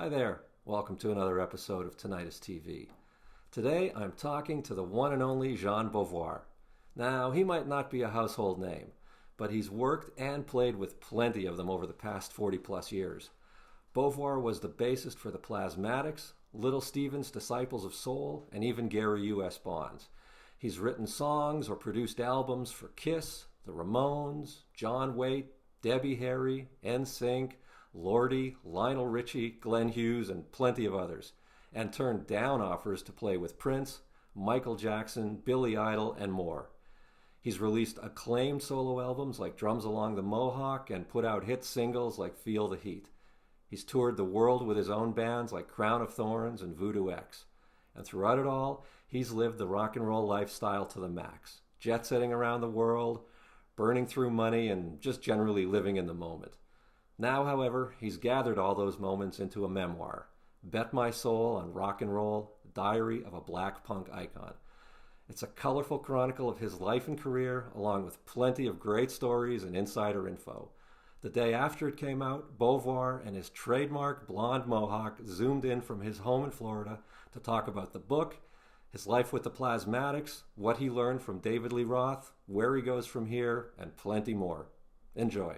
Hi there. Welcome to another episode of Tinnitist TV. Today I'm talking to the one and only Jean Beauvoir. Now, he might not be a household name, but he's worked and played with plenty of them over the past 40 plus years. Beauvoir was the bassist for the Plasmatics, Little Steven's Disciples of Soul, and even Gary U.S. Bonds. He's written songs or produced albums for Kiss, the Ramones, John Waite, Debbie Harry, NSync, Lordi, Lionel Richie, Glenn Hughes, and plenty of others, and turned down offers to play with Prince, Michael Jackson, Billy Idol, and more. He's released acclaimed solo albums like Drums Along The Mohawk and put out hit singles like Feel the Heat. He's toured the world with his own bands like Crown of Thorns and Voodoo X. And throughout it all, he's lived the rock and roll lifestyle to the max, jet-setting around the world, burning through money, and just generally living in the moment. Now, however, he's gathered all those moments into a memoir, Bet My Soul on Rock and Roll, Diary of a Black Punk Icon. It's a colorful chronicle of his life and career, along with plenty of great stories and insider info. The day after it came out, Beauvoir and his trademark blonde mohawk zoomed in from his home in Florida to talk about the book, his life with the Plasmatics, what he learned from David Lee Roth, where he goes from here, and plenty more. Enjoy.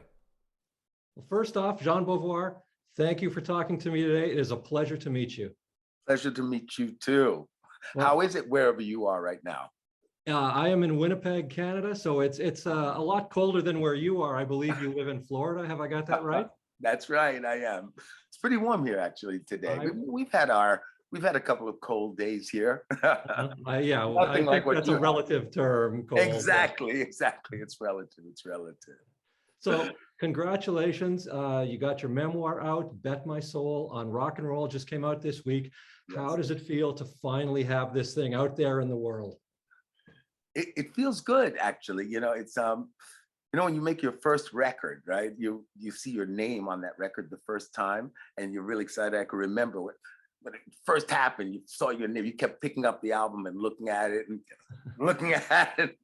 Well, first off, Jean Beauvoir, thank you for talking to me today. It is a pleasure to meet you. Pleasure to meet you too. Well, How is it wherever you are right now? I am in Winnipeg, Canada, so it's a lot colder than where you are. I believe you live in Florida. Have I got that right? That's right, I am. It's pretty warm here actually today. I- We've had a couple of cold days here. Yeah, well, I Nothing like think what that's you a have. relative term. Cold. Exactly. It's relative. It's relative. So congratulations. You got your memoir out, Bet My Soul on Rock and Roll, just came out this week. How Yes. does it feel to finally have this thing out there in the world? It feels good actually. When you make your first record, right? You see your name on that record the first time, and you're really excited. I can remember when it first happened. You saw your name. You kept picking up the album and looking at it and looking at it.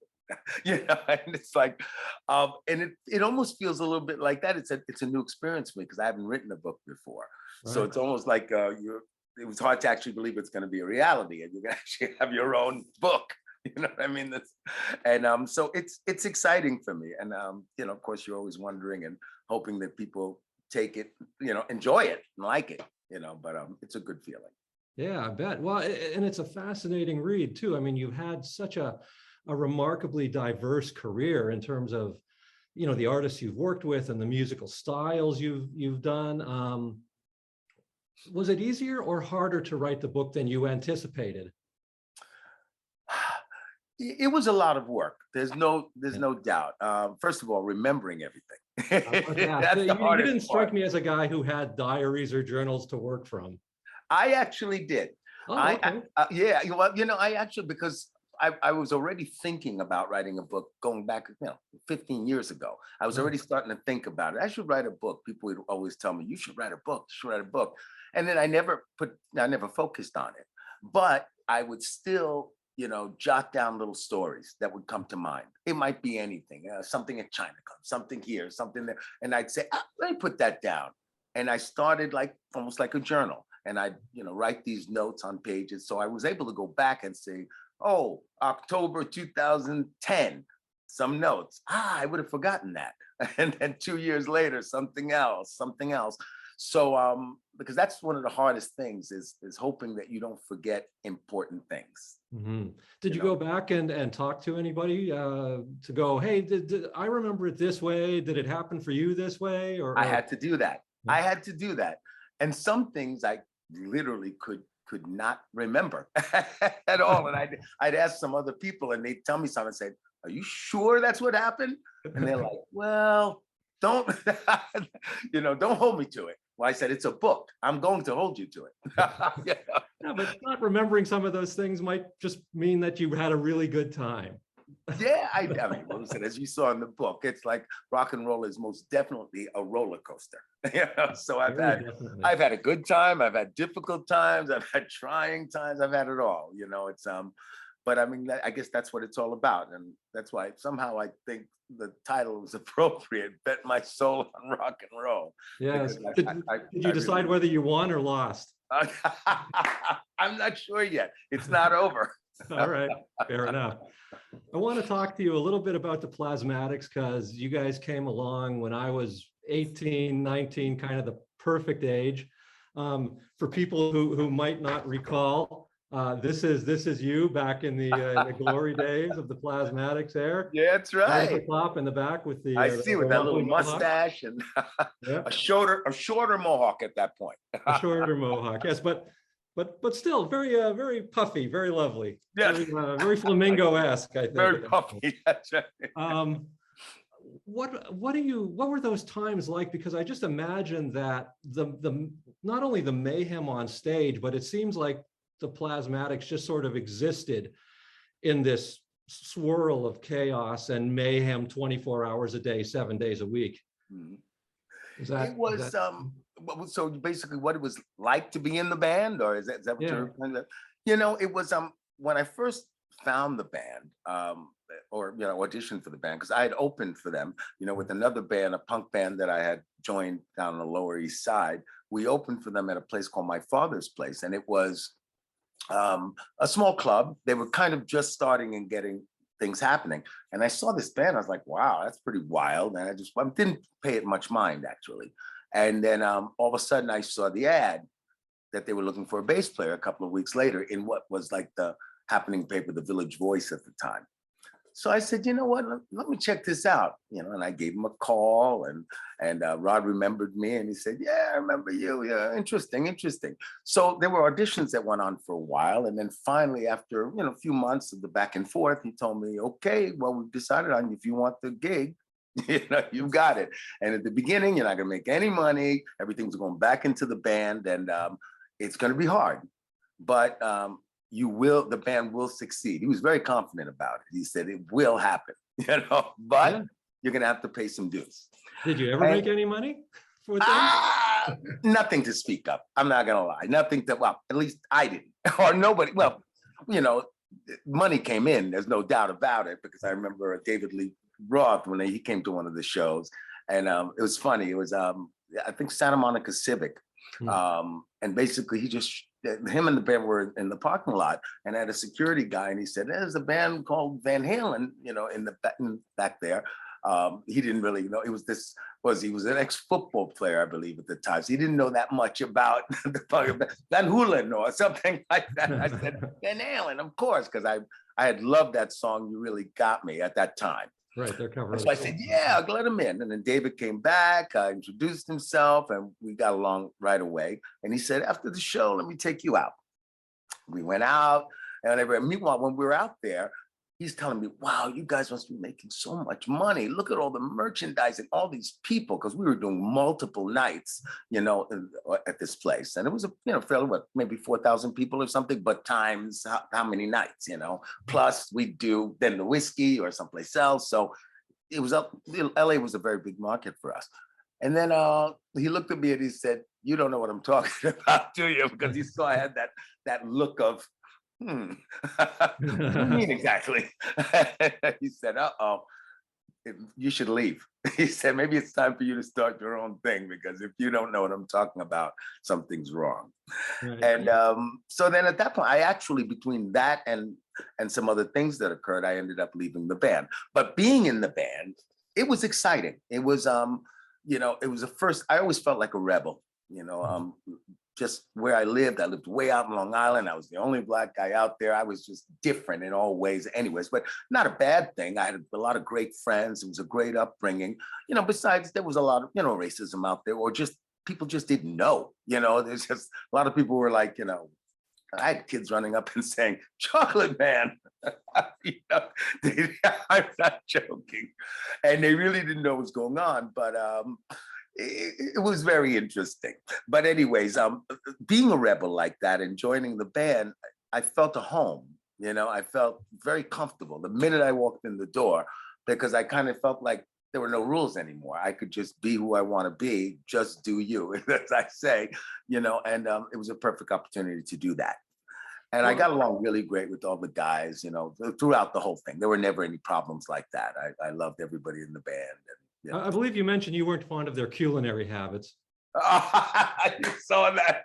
And it's like, and it almost feels a little bit like that. It's a new experience for me because I haven't written a book before. So Right. it's almost like it was hard to actually believe it's going to be a reality and you can actually have your own book. You know what I mean? So it's exciting for me. And of course you're always wondering and hoping that people take it, enjoy it and like it, but it's a good feeling. Yeah, I bet. Well, and it's a fascinating read too. I mean, you've had such a remarkably diverse career in terms of, the artists you've worked with and the musical styles you've done. Was it easier or harder to write the book than you anticipated? It was a lot of work. There's no doubt. First of all, remembering everything. That's You the hardest didn't strike part. me as a guy who had diaries or journals to work from. I actually did. Oh, okay. Yeah. Well, I actually because I was already thinking about writing a book going back, 15 years ago. I was already starting to think about it. I should write a book. People would always tell me, "You should write a book. You should write a book," and then I never focused on it. But I would still, jot down little stories that would come to mind. It might be anything, something at Chinacom, something here, something there, and I'd say, "Let me put that down." And I started like almost like a journal, and I'd write these notes on pages. So I was able to go back and say, "Oh, October 2010, some notes. I would have forgotten that." And then 2 years later, something else. So because that's one of the hardest things is hoping that you don't forget important things. Mhm. Did you go back and talk to anybody to go, hey, did I remember it this way? Did it happen for you this way? I had to do that. And some things I literally could not remember at all. And I'd ask some other people and they'd tell me something and say, "Are you sure that's what happened?" And they're like, "Well, don't, don't hold me to it." Well, I said, "It's a book. I'm going to hold you to it." Yeah, but not remembering some of those things might just mean that you had a really good time. Yeah, I mean, listen, as you saw in the book, it's like rock and roll is most definitely a roller coaster. So Very definitely. I've had a good time, I've had difficult times, I've had trying times, I've had it all. but I mean, I guess that's what it's all about. And that's why somehow I think the title was appropriate, Bet My Soul on Rock and Roll. Yes. Did you I decide really, whether you won or lost? I'm not sure yet. It's not over. All right, fair enough. I want to talk to you a little bit about the Plasmatics, because you guys came along when I was 18, 19, kind of the perfect age. For people who might not recall, this is you back in the glory days of the Plasmatics era. Yeah, that's Right right. at the top in the back with the I see, with that little Mohawk. mustache and Yeah. a shorter mohawk at that point. A shorter mohawk, yes, but still very puffy, very lovely. Yeah. Very flamingo-esque, I think. Very puffy. That's right. What were those times like? Because I just imagine that the not only the mayhem on stage, but it seems like the Plasmatics just sort of existed in this swirl of chaos and mayhem 24 hours a day, 7 days a week. Mhm. It was so basically what it was like to be in the band, or is that what you're kind of, it was when I first found the band, or auditioned for the band, because I had opened for them, with another band, a punk band that I had joined down on the Lower East Side. We opened for them at a place called My Father's Place, and it was a small club. They were kind of just starting and getting things happening. And I saw this band, I was like, wow, that's pretty wild. And I didn't pay it much mind, actually. And then all of a sudden I saw the ad that they were looking for a bass player a couple of weeks later in what was like the happening paper, The Village Voice at the time. So I said, you know what, let me check this out. And I gave him a call, and Rod remembered me, and he said, yeah, I remember you. Yeah, interesting. So there were auditions that went on for a while. And then finally, after, a few months of the back and forth, he told me, okay, well, we've decided on if you want the gig, you've got it. And at the beginning, you're not gonna make any money. Everything's going back into the band, and it's gonna be hard. But the band will succeed. He was very confident about it. He said it will happen, but you're gonna have to pay some dues. Did you ever make any money for them? Nothing to speak of. I'm not gonna lie. Nothing that, well, at least I didn't, or nobody. Well, money came in. There's no doubt about it, because I remember David Lee Roth when he came to one of the shows, and it was funny. It was I think Santa Monica Civic, and basically him and the band were in the parking lot, and had a security guy, and he said, there's a band called Van Halen, in the back there. He didn't really know. He was an ex-football player, I believe, at the time. So he didn't know that much about the Van Halen or something like that. I said, Van Halen, of course, because I had loved that song, You Really Got Me, at that time. Right, they're covering. So I said, yeah, I'll let him in. And then David came back, introduced himself, and we got along right away. And he said, after the show, let me take you out. We went out, and meanwhile, when we were out there, he's telling me, wow, you guys must be making so much money. Look at all the merchandise and all these people, because we were doing multiple nights, at this place. And it was fairly, maybe 4,000 people or something, but times how many nights, plus we do then the whiskey or someplace else. So it was LA was a very big market for us. And then he looked at me and he said, you don't know what I'm talking about, do you? Because he saw I had that look of, what do you mean exactly? He said, uh-oh, you should leave. He said, maybe it's time for you to start your own thing, because if you don't know what I'm talking about, something's wrong. Right. And so then at that point, I actually, between that and some other things that occurred, I ended up leaving the band. But being in the band, it was exciting. It was, it was I always felt like a rebel, just where I lived way out in Long Island. I was the only Black guy out there. I was just different in all ways anyways, but not a bad thing. I had a lot of great friends. It was a great upbringing. Besides, there was a lot of, racism out there, or just people just didn't know. There's just a lot of people were like, I had kids running up and saying, Chocolate Man. I'm not joking. And they really didn't know what was going on, but it was very interesting. But anyways, being a rebel like that and joining the band, I felt at home. I felt very comfortable the minute I walked in the door, because I kind of felt like there were no rules anymore. I could just be who I want to be, just do you, as I say, and it was a perfect opportunity to do that. And I got along really great with all the guys, throughout the whole thing. There were never any problems like that. I loved everybody in the band. And, I believe you mentioned you weren't fond of their culinary habits. You saw that.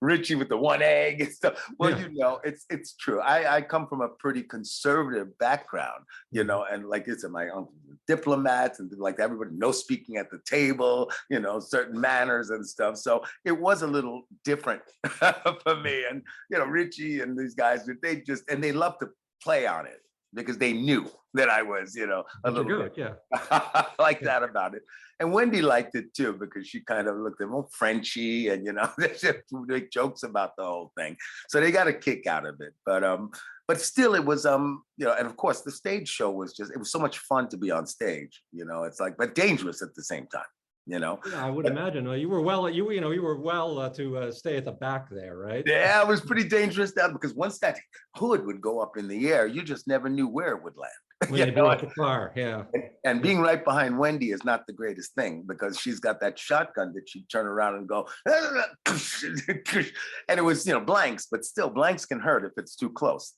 Richie with the one egg and stuff. Well, it's true. I come from a pretty conservative background, and like it's my uncle diplomats and like everybody, no speaking at the table, certain manners and stuff. So it was a little different for me. And Richie and these guys, they love to play on it because they knew that I was, a little good, bit like that about it. And Wendy liked it too, because she kind of looked at them Frenchy and, they just make jokes about the whole thing. So they got a kick out of it. But still it was, and of course the stage show was it was so much fun to be on stage, it's like, but dangerous at the same time. Yeah, I would imagine. You were well. You were well to stay at the back there, right? Yeah, it was pretty dangerous down because once that hood would go up in the air, you just never knew where it would land. When you blew up the car, yeah. And being right behind Wendy is not the greatest thing because she's got that shotgun that she'd turn around and go, and it was blanks, but still blanks can hurt if it's too close.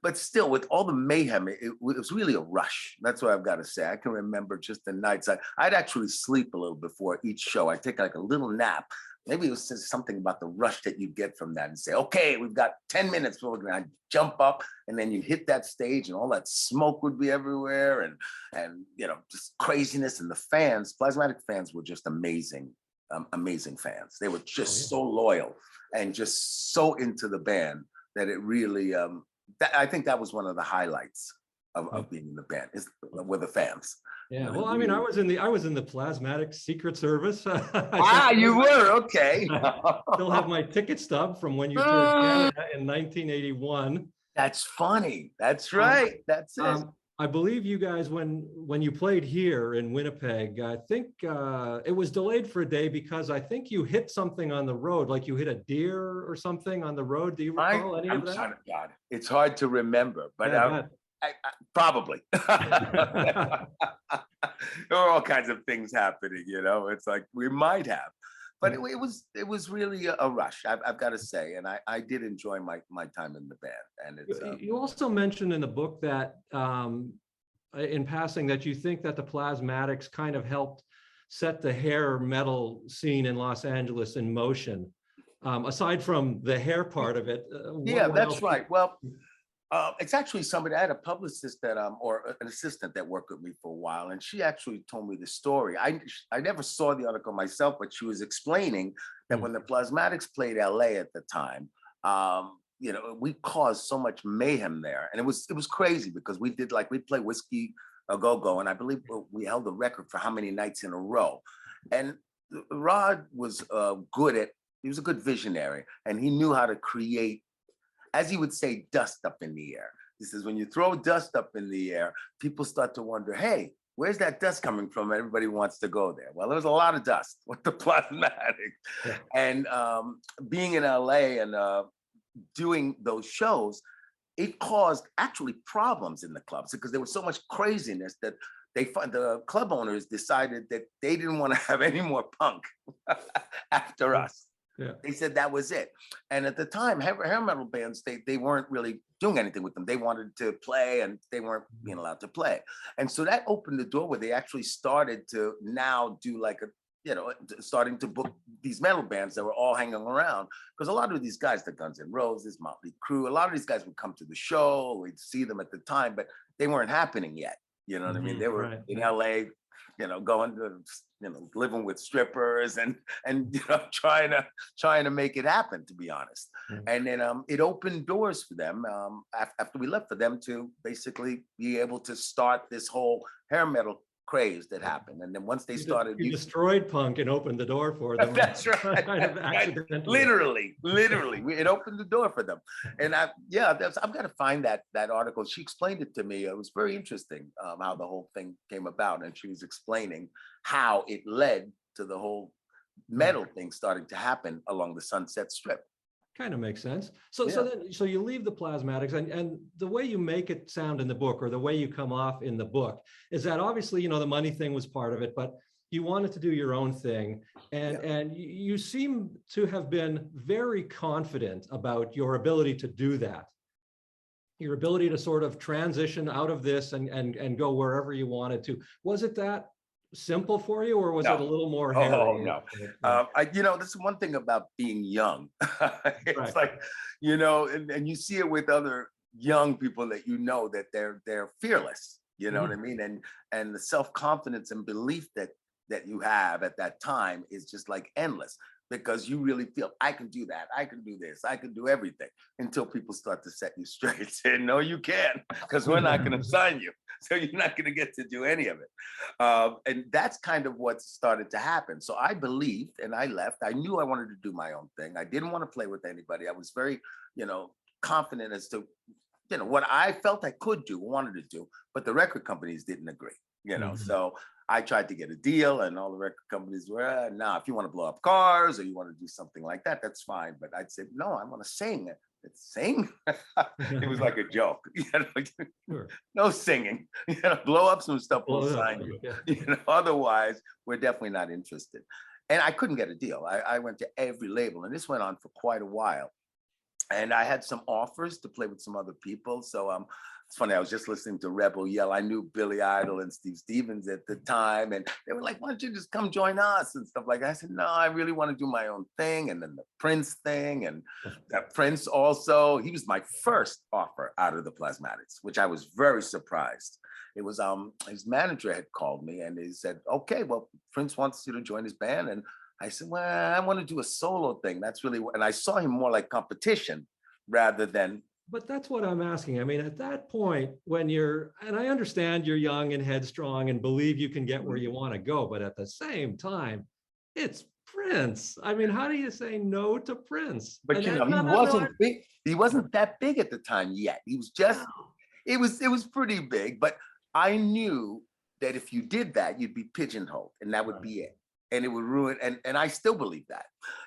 But still, with all the mayhem, it was really a rush. That's what I've got to say. I can remember just the nights. I'd actually sleep a little before each show. I'd take like a little nap. Maybe it was just something about the rush that you get from that and say, okay, we've got 10 minutes before we're going to jump up. And then you hit that stage and all that smoke would be everywhere. And just craziness. And the fans, Plasmatic fans were just amazing, amazing fans. They were just so loyal and just so into the band that it really, I think that was one of the highlights of being in the band were the fans. Yeah, well, I mean, I was in the Plasmatic Secret Service. You were, okay. Still have my ticket stub from when you toured Canada in 1981. That's funny. That's right. That's it. I believe you guys, when you played here in Winnipeg, I think it was delayed for a day because I think you hit something on the road, like you hit a deer or something on the road. Do you recall any of that? God, it's hard to remember, but I probably. There were all kinds of things happening, it's like we might have, but it was really a rush, I've got to say, and I did enjoy my time in the band. And it's you also mentioned in the book that in passing that you think that the Plasmatics kind of helped set the hair metal scene in Los Angeles in motion, aside from the hair part of it. That's right. Well, it's actually somebody, I had a publicist or an assistant that worked with me for a while, and she actually told me the story. I never saw the article myself, but she was explaining that when the Plasmatics played LA at the time, we caused so much mayhem there. And it was crazy because we played Whiskey A Go-Go, and I believe we held the record for how many nights in a row. And Rod was he was a good visionary, and he knew how to create, as he would say, dust up in the air. He says, when you throw dust up in the air, people start to wonder, hey, where's that dust coming from? Everybody wants to go there. Well, there was a lot of dust with the Plasmatics. Yeah. And being in LA and doing those shows, it caused actually problems in the clubs because there was so much craziness that the club owners decided that they didn't want to have any more punk after us. Yeah. They said that was it. And at the time, hair metal bands, they weren't really doing anything with them. They wanted to play and they weren't being allowed to play. And so that opened the door where they actually started to now do starting to book these metal bands that were all hanging around. Because a lot of these guys, the Guns N' Roses, Motley Crue, a lot of these guys would come to the show, we'd see them at the time, but they weren't happening yet. You know what I mean? They were in LA, going to, living with strippers and trying to make it happen, to be honest. And then it opened doors for them after we left, for them to basically be able to start this whole hair metal craze that happened. And then once they started, you destroyed punk and opened the door for them. That's right. Kind of accidentally. Literally, it opened the door for them. And I've got to find that article. She explained it to me. It was very interesting how the whole thing came about. And she was explaining how it led to the whole metal thing starting to happen along the Sunset Strip. Kind of makes sense. So you leave the Plasmatics, and the way you make it sound in the book, or the way you come off in the book, is that obviously, the money thing was part of it, but you wanted to do your own thing, and you seem to have been very confident about your ability to do that. Your ability to sort of transition out of this and go wherever you wanted to. Was it that simple for you, or was it a little more hairy? Oh, no. This is one thing about being young. It's like, and you see it with other young people that that they're fearless. You know what I mean? And the self-confidence and belief that you have at that time is just like endless, because you really feel, I can do that, I can do this, I can do everything, until people start to set you straight, saying, no, you can't, because we're not going to sign you. So you're not going to get to do any of it. And that's kind of what started to happen. So I believed, and I left. I knew I wanted to do my own thing. I didn't want to play with anybody. I was very, confident as to, what I felt I could do, wanted to do, but the record companies didn't agree, So I tried to get a deal, and all the record companies were, no, if you want to blow up cars or you want to do something like that, that's fine. But I'd say, no, I want to sing. It's sing. It was like a joke. Sure. No singing. Blow up some stuff, we'll sign you. Yeah. Otherwise, we're definitely not interested. And I couldn't get a deal. I went to every label, and this went on for quite a while. And I had some offers to play with some other people. So it's funny, I was just listening to Rebel yell. I knew Billy Idol and Steve Stevens at the time. And they were like, why don't you just come join us and stuff like that. I said, no, I really want to do my own thing. And then the Prince thing, and that Prince also, he was my first offer out of the Plasmatics, which I was very surprised. It was his manager had called me, and he said, okay, well, Prince wants you to join his band. And I said, well, I want to do a solo thing. That's really, and I saw him more like competition rather than. But that's what I'm asking. I mean, at that point, when and I understand you're young and headstrong and believe you can get where you want to go, but at the same time, it's Prince. I mean, how do you say no to Prince? But he wasn't big. He wasn't that big at the time yet. He was just, it was pretty big, but I knew that if you did that, you'd be pigeonholed, and that would be it. And it would ruin, and I still believe that.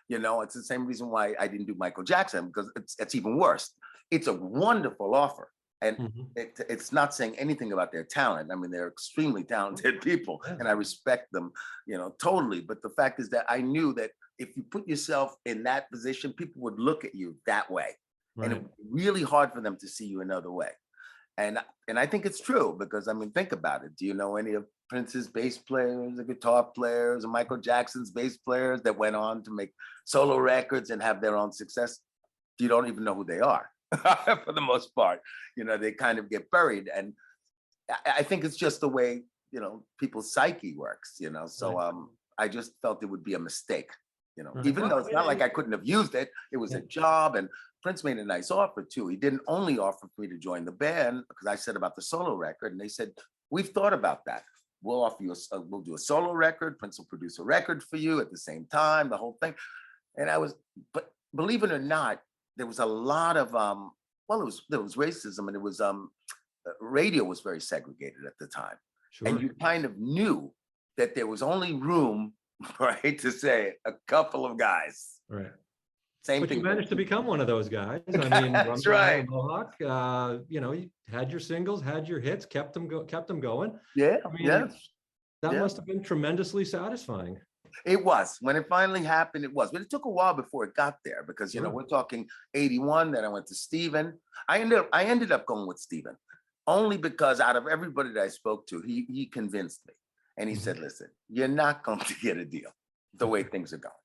It's the same reason why I didn't do Michael Jackson, because it's even worse. It's a wonderful offer, and it's not saying anything about their talent. I mean, they're extremely talented people, and I respect them, totally. But the fact is that I knew that if you put yourself in that position, people would look at you that way, and it would be really hard for them to see you another way. And I think it's true, because I mean, think about it. Do you know any of Prince's bass players, or guitar players, or Michael Jackson's bass players that went on to make solo records and have their own success? You don't even know who they are for the most part. They kind of get buried. And I think it's just the way, people's psyche works, So I just felt it would be a mistake, even though it's not like I couldn't have used it. It was a job, and Prince made a nice offer too. He didn't only offer for me to join the band, because I said about the solo record, and they said, we've thought about that. We'll offer you, we'll do a solo record. Prince will produce a record for you at the same time, the whole thing. And but believe it or not, there was a lot of, there was racism, and it was, radio was very segregated at the time. Sure. And you kind of knew that there was only room, right, to say a couple of guys. Right. Same but thing. You managed to become one of those guys. I mean, That's right. Mohawk, you had your singles, had your hits, kept them going. Yeah, I mean, that must have been tremendously satisfying. It was. When it finally happened, it was. But it took a while before it got there, because we're talking 81. Then I went to Steven. I ended up going with Steven, only because out of everybody that I spoke to, he convinced me, and he said, "Listen, you're not going to get a deal the way things are going."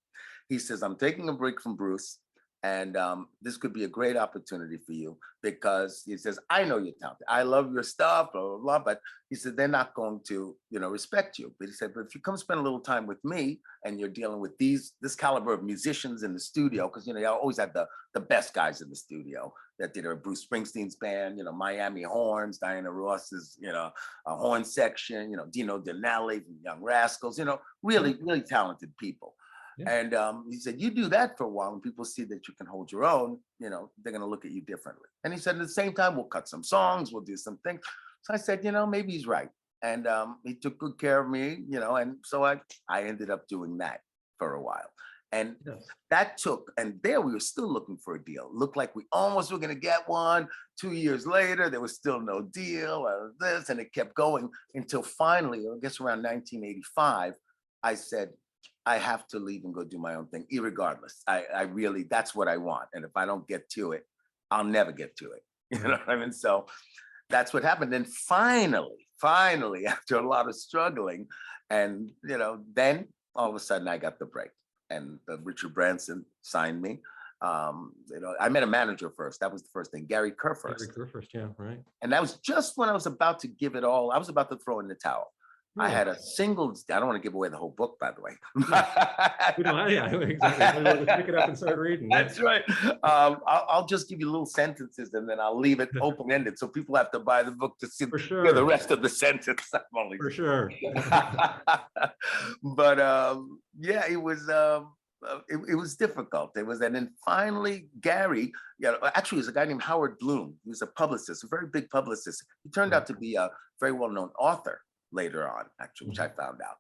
He says, I'm taking a break from Bruce, and this could be a great opportunity for you, because he says, I know you're talented. I love your stuff, blah, blah, blah. But he said, they're not going to, respect you. But he said, but if you come spend a little time with me, and you're dealing with this caliber of musicians in the studio, because, I always had the best guys in the studio that did Bruce Springsteen's band, Miami Horns, Diana Ross's, a horn section, Dino Donnelly from Young Rascals, really, really talented people. Yeah. And he said, you do that for a while, and people see that you can hold your own, they're going to look at you differently. And he said, at the same time, we'll cut some songs, we'll do some things. So I said, maybe he's right. And he took good care of me, and so I ended up doing that for a while. And that took, and there we were still looking for a deal. Looked like we almost were going to get one. 2 years later, there was still no deal, and it kept going until finally, I guess around 1985, I said, I have to leave and go do my own thing, irregardless. I really, that's what I want. And if I don't get to it, I'll never get to it. You know what I mean? So that's what happened. And finally, after a lot of struggling, and then all of a sudden I got the break, and Richard Branson signed me. I met a manager first. That was the first thing, Gary Kerfurst. Gary Kerfurst, yeah, right. And that was just when I was about to give it all. I was about to throw in the towel. I had a single, I don't want to give away the whole book, by the way. Yeah, exactly. Pick it up and start reading. That's right. I'll just give you little sentences and then I'll leave it open-ended. So people have to buy the book to see the rest of the sentence. For sure. But yeah, it was difficult. And then finally Gary, actually it was a guy named Howard Bloom. He was a publicist, a very big publicist. He turned out to be a very well-known author later on, actually, which I found out.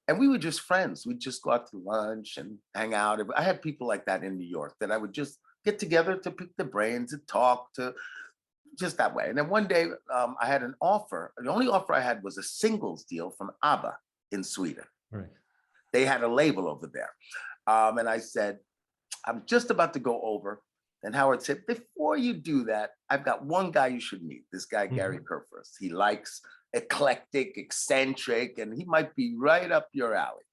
And we were just friends. We'd just go out to lunch and hang out. I had people like that in New York that I would just get together to pick their brains and talk to, just that way. And then one day I had an offer. The only offer I had was a singles deal from ABBA in Sweden. Right. They had a label over there. And I said, I'm just about to go over. And Howard said, before you do that, I've got one guy you should meet, this guy, Gary Kerfurst. He likes eclectic, eccentric, and he might be right up your alley.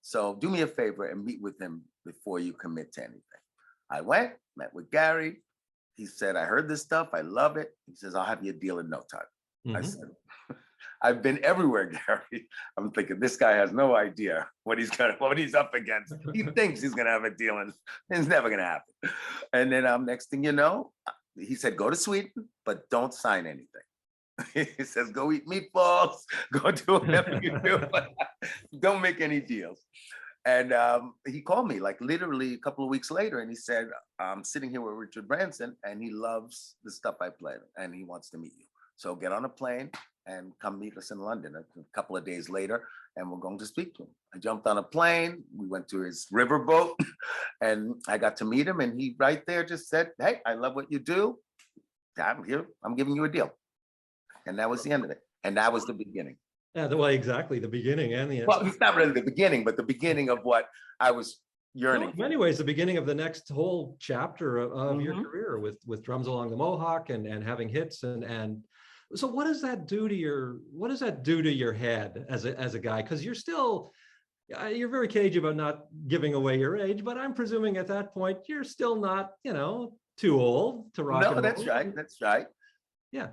So do me a favor and meet with him before you commit to anything. I went, met with Gary. He said, I heard this stuff. I love it. He says, I'll have you a deal in no time. I said, I've been everywhere, Gary. I'm thinking this guy has no idea what he's up against. He thinks he's gonna have a deal and it's never gonna happen. And then next thing you know, he said, go to Sweden, but don't sign anything. He says, go eat meatballs, go do whatever you do, but don't make any deals. And he called me like literally a couple of weeks later and he said, I'm sitting here with Richard Branson and he loves the stuff I played and he wants to meet you. So get on a plane and come meet us in London a couple of days later and we're going to speak to him. I jumped on a plane, we went to his riverboat and I got to meet him and he right there just said, hey, I love what you do. I'm here, I'm giving you a deal. And that was the end of it. And that was the beginning. Yeah, well, exactly, the beginning and the end. Well, it's not really the beginning, but the beginning of what I was yearning. Well, in many ways, the beginning of the next whole chapter of your career with Drums Along the Mohawk and having hits and so what does that do to your head as a guy? Because you're very cagey about not giving away your age, but I'm presuming at that point you're still not, too old to rock. No, that's right. That's right. Yeah.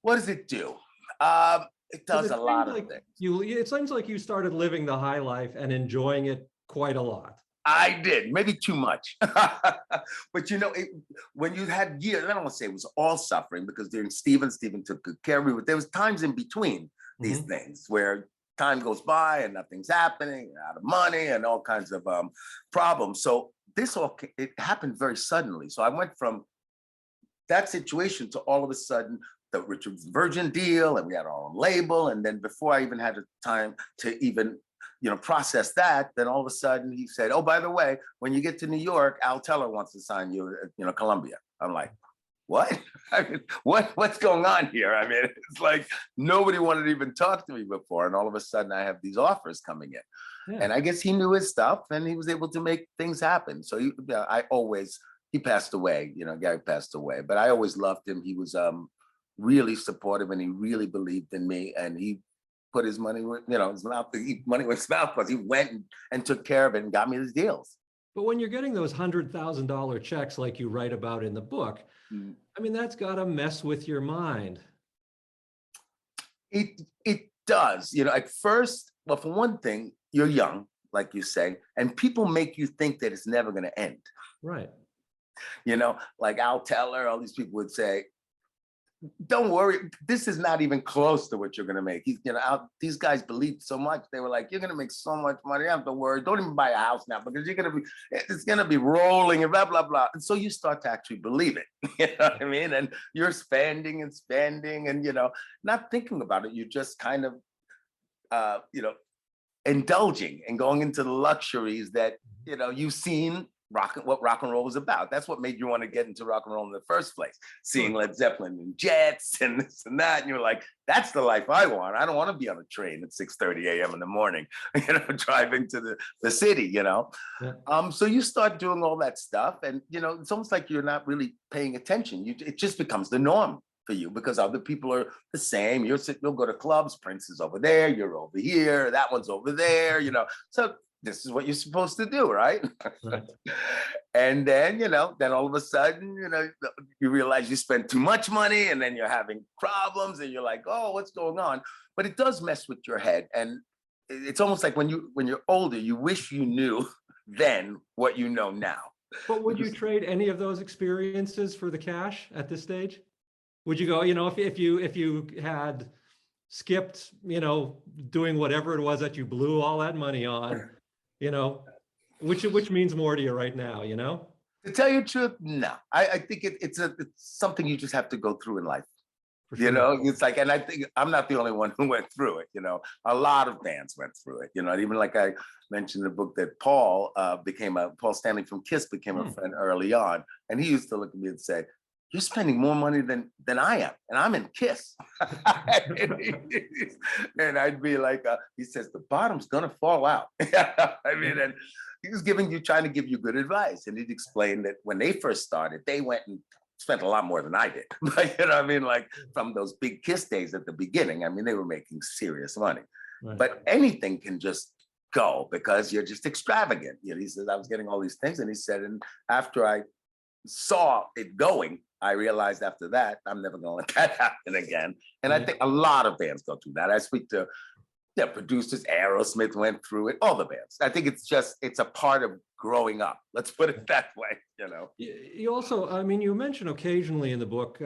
What does it do? It does a lot of things. It seems like you started living the high life and enjoying it quite a lot. I did, maybe too much. But when you had years, I don't want to say it was all suffering because during Stephen took good care of me, but there was times in between these things where time goes by and nothing's happening, out of money and all kinds of problems. So it happened very suddenly. So I went from that situation to all of a sudden the Richard Virgin deal and we had our own label. And then before I even had the time to even process that, then all of a sudden he said, oh, by the way, when you get to New York, Al Teller wants to sign you at Columbia. I'm like, what? I mean, what's going on here? I mean, it's like nobody wanted to even talk to me before. And all of a sudden I have these offers coming in. Yeah. And I guess he knew his stuff and he was able to make things happen. So he passed away, Gary passed away, but I always loved him. He was really supportive and he really believed in me and he put his money where, his mouth, money where his mouth was. He went and took care of it and got me these deals. But when you're getting those $100,000 checks like you write about in the book, I mean, that's got to mess with your mind. It does. At first, well, for one thing, you're young, like you say, and people make you think that it's never going to end. Right. Like Al Teller, all these people would say, don't worry, this is not even close to what you're going to make. These guys believed so much. They were like, you're going to make so much money. You don't have to worry. Don't even buy a house now because it's going to be rolling and blah, blah, blah. And so you start to actually believe it. You know what I mean? And you're spending and, not thinking about it. You're just kind of, indulging and going into the luxuries that, you've seen what rock and roll was about. That's what made you want to get into rock and roll in the first place. Seeing Led Zeppelin and Jets and this and that, and you're like, that's the life I want. I don't want to be on a train at 6:30 a.m. in the morning, driving to the city, Yeah. So you start doing all that stuff, and it's almost like you're not really paying attention. It just becomes the norm for you because other people are the same. You'll go to clubs. Prince is over there. You're over here. That one's over there. So this is what you're supposed to do, right? Right. And then, then all of a sudden, you realize you spent too much money, and then you're having problems, and you're like, oh, what's going on? But it does mess with your head. And it's almost like when you're older, you wish you knew then what you know now. But would you trade any of those experiences for the cash at this stage? Would you go, if you had skipped, doing whatever it was that you blew all that money on, which means more to you right now, To tell you the truth, no. I think it's something you just have to go through in life. Sure. It's like, and I think I'm not the only one who went through it. A lot of bands went through it. Even like I mentioned in the book that Paul Stanley from Kiss became a friend early on, and he used to look at me and say, "You're spending more money than I am, and I'm in Kiss." And I'd be like, he says, "The bottom's gonna fall out." And he was trying to give you good advice, and he'd explain that when they first started, they went and spent a lot more than I did. Like from those big Kiss days at the beginning, they were making serious money. Right. But anything can just go because you're just extravagant. He says, I was getting all these things, and he said, and after I saw it going, I realized after that, I'm never going to let that happen again. And I think a lot of bands go through that. I speak to producers, Aerosmith went through it, all the bands. I think it's a part of growing up. Let's put it that way, You also, you mention occasionally in the book,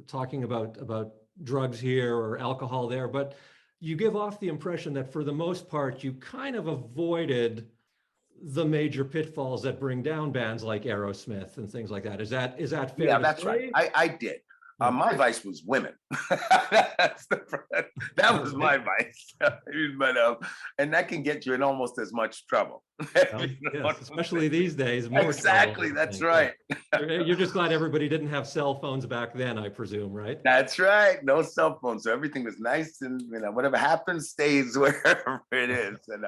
talking about drugs here or alcohol there, but you give off the impression that for the most part, you kind of avoided the major pitfalls that bring down bands like Aerosmith and things like that. Is that fair? Yeah, that's right. I did. My vice was women. That was my vice. And that can get you in almost as much trouble. Yes, especially these days. More exactly, trouble, that's right. You're just glad everybody didn't have cell phones back then, I presume, right? That's right. No cell phones. So everything was nice, and whatever happens stays wherever it is. And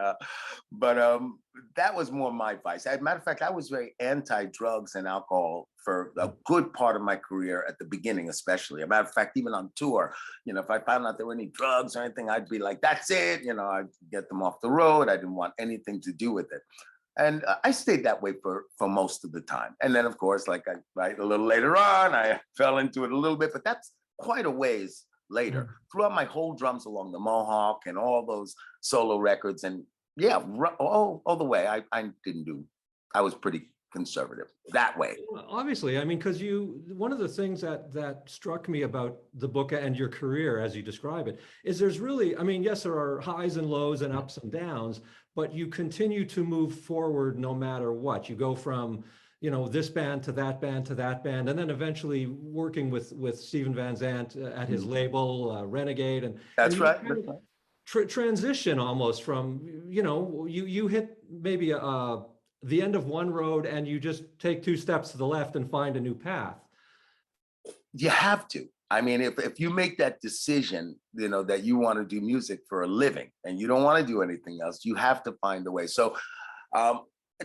that was more my vice. As a matter of fact, I was very anti-drugs and alcohol for a good part of my career at the beginning, especially. As a matter of fact, even on tour, if I found out there were any drugs or anything, I'd be like, that's it. I'd get them off the road. I didn't want anything to do with it. And I stayed that way for most of the time. And then, of course, like I write a little later on, I fell into it a little bit, but that's quite a ways later. Throughout my whole Drums Along the Mohawk and all those solo records, and all the way, I was pretty conservative that way. Well, obviously, because one of the things that struck me about the book and your career as you describe it is there's really, yes, there are highs and lows and ups and downs, but you continue to move forward no matter what. You go from, this band to that band to that band, and then eventually working with Steven Van Zandt at his label, Renegade. And that's and right. Kind of transition almost from, you hit maybe the end of one road and you just take two steps to the left and find a new path. You have to. If you make that decision, that you want to do music for a living and you don't want to do anything else, you have to find a way. So I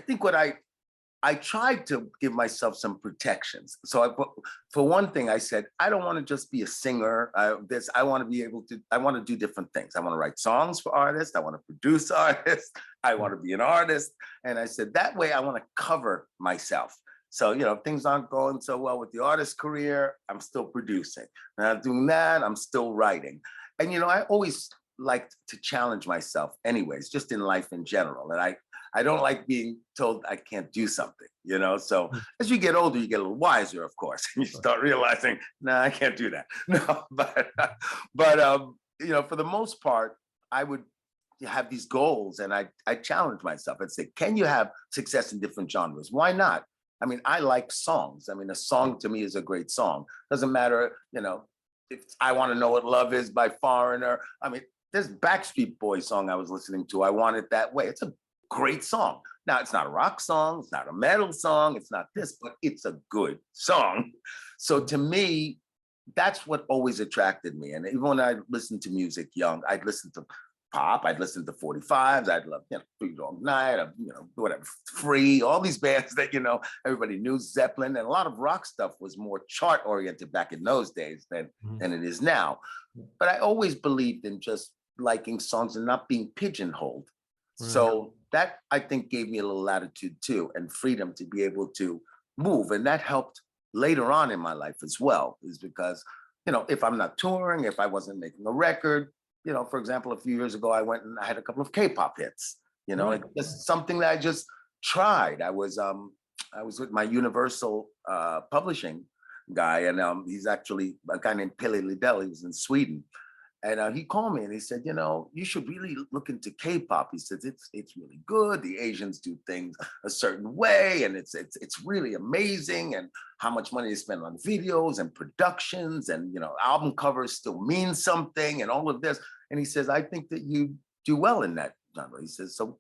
think what I tried to give myself some protections. So for one thing, I said, I don't want to just be a singer. I want to do different things. I want to write songs for artists. I want to produce artists. I want to be an artist. And I said, that way I want to cover myself. So, if things aren't going so well with the artist career, I'm still producing. Not doing that, I'm still writing. And, I always liked to challenge myself anyways, just in life in general. And I don't like being told I can't do something, So as you get older, you get a little wiser, of course, and you start realizing, no, I can't do that. No, but for the most part, I would have these goals, and I challenge myself and say, can you have success in different genres? Why not? I like songs. A song to me is a great song. Doesn't matter, if I Want to Know What Love Is by Foreigner. There's Backstreet Boys song I was listening to, I Want It That Way. It's a great song. Now, it's not a rock song, it's not a metal song, it's not this, but it's a good song. So to me, that's what always attracted me. And even when I listened to music young, I'd listen to pop, I'd listen to 45s, I'd love, Three Dog Night, whatever, Free, all these bands that, everybody knew, Zeppelin, and a lot of rock stuff was more chart oriented back in those days than it is now. But I always believed in just liking songs and not being pigeonholed. So that, I think, gave me a little latitude too, and freedom to be able to move. And that helped later on in my life as well, is because, if I'm not touring, if I wasn't making a record, for example, a few years ago, I went and I had a couple of K-pop hits, it's something that I just tried. I was with my Universal publishing guy, and he's actually a guy named Pelle Lidell. He was in Sweden. And he called me and he said, you should really look into K-pop. He says, it's really good. The Asians do things a certain way, and it's really amazing. And how much money they spend on videos and productions, and album covers still mean something, and all of this. And he says, I think that you do well in that genre. He says, so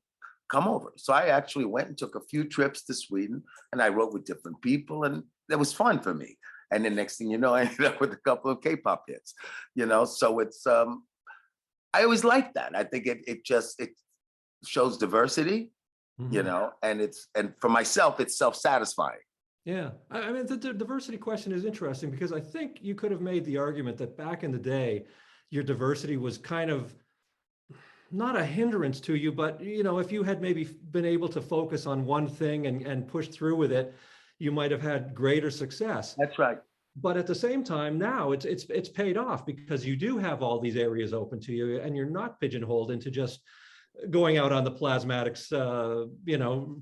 come over. So I actually went and took a few trips to Sweden, and I wrote with different people, and that was fun for me. And the next thing you know, I ended up with a couple of K-pop hits, so it's, I always like that. I think it shows diversity, and for myself, it's self-satisfying. Yeah, I mean, the diversity question is interesting, because I think you could have made the argument that back in the day, your diversity was kind of not a hindrance to you, but, if you had maybe been able to focus on one thing and push through with it, you might have had greater success. That's right. But at the same time, now it's paid off, because you do have all these areas open to you, and you're not pigeonholed into just going out on the Plasmatics,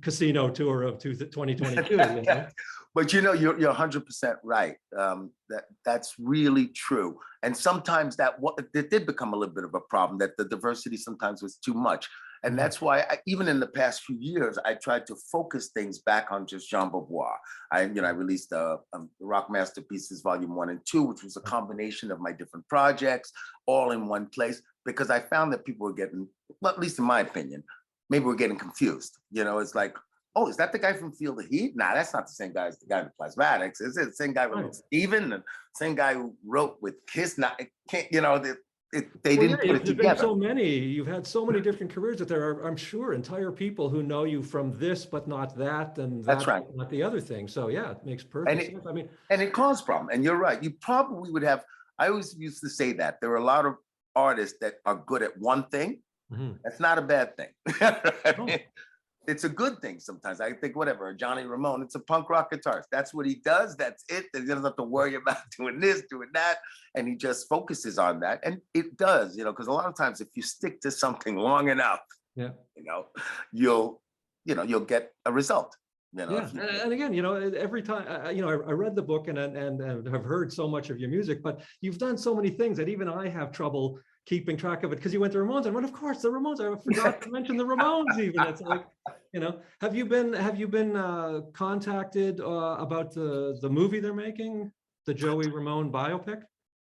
casino tour of 2022. But you're 100% right. That's really true. And sometimes that did become a little bit of a problem, that the diversity sometimes was too much. And that's why even in the past few years, I tried to focus things back on just Jean Beauvoir. I released Rock Masterpieces Volume 1 and 2, which was a combination of my different projects all in one place, because I found that people were getting, well, at least in my opinion, maybe we're getting confused. It's like, oh, is that the guy from Feel the Heat? Nah, that's not the same guy as the guy in Plasmatics. Is it the same guy with Steven? The same guy who wrote with Kiss? Nah, it can't, they didn't put it together. You've had so many different careers that there are, I'm sure, entire people who know you from this, but not that, and that's right, not the other thing. So yeah, it makes perfect sense. I mean, and it caused problem. And you're right. You probably would have. I always used to say that there are a lot of artists that are good at one thing. That's not a bad thing. It's a good thing sometimes. I think whatever, Johnny Ramone, it's a punk rock guitarist. That's what he does. That's it. He doesn't have to worry about doing this, doing that. And he just focuses on that. And it does, because a lot of times if you stick to something long enough, you'll get a result. And again, every time, I read the book and have heard so much of your music, but you've done so many things that even I have trouble keeping track of it, because you went to Ramones, and of course the Ramones, I forgot to mention the Ramones even. It's like, have you been contacted about the movie they're making, the Joey Ramone biopic?